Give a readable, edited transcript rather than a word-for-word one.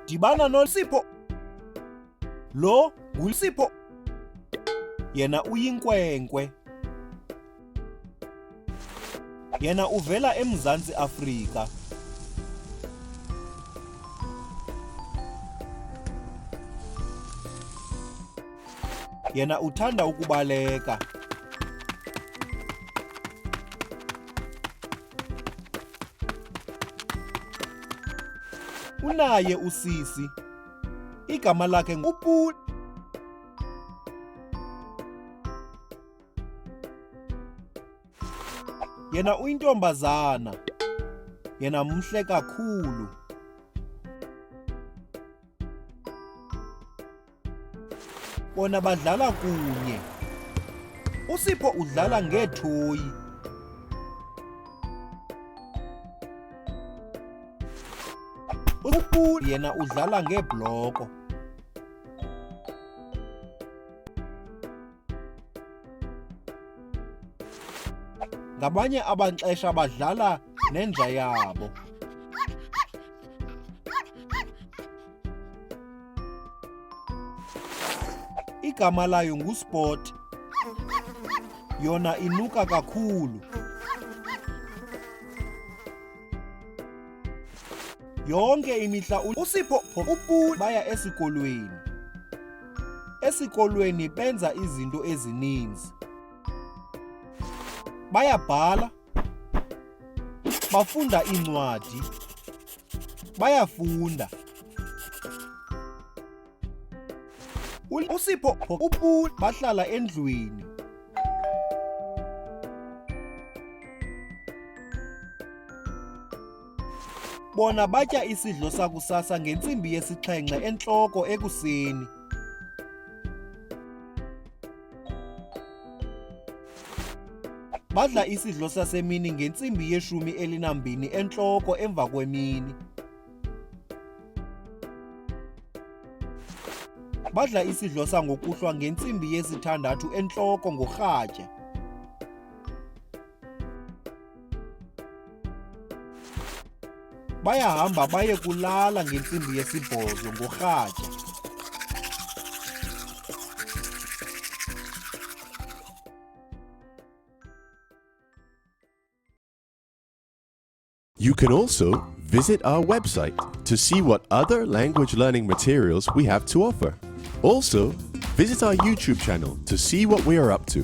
Dibana noSipho. Lo nguSipho. Yena uyinkwenkwe. Yena uvela eMzantsi Afrika. Yena uthanda ukubaleka. Unaye usisi. Igama lakhe nguPuli. Yena uyintombazana. Yena mhle kakhulu. Bona badlala kunye. uSipho udlala ngeethoyi. uPuli yena udlala ngeebloko. Ngabanye amaxesha badlala nenja yabo. Igama layo nguSpot. Yona inuka kakhulu. Yonke imihla uSipho uPuli baya esikolweni. Esikolweni benza izinto ezininzi. Bayabhala, bafunda iincwadi, bayafunda. uSipho uPuli bahlala endlwini. Bona batya isidlo sakusasa ngentsimbi yesi-7 entloko ekuseni. Badla isidlo sasemini ngentsimbi ye-12 entloko emva kwemini. Badla isidlo sangokuhlwa ngentsimbi yesi-6 entloko ngorhatya. Bayahamba baye kulala ngentsimbi yesi-8 ngorhatya. You can also visit our website to see what other language learning materials we have to offer. Also, visit our YouTube channel to see what we are up to.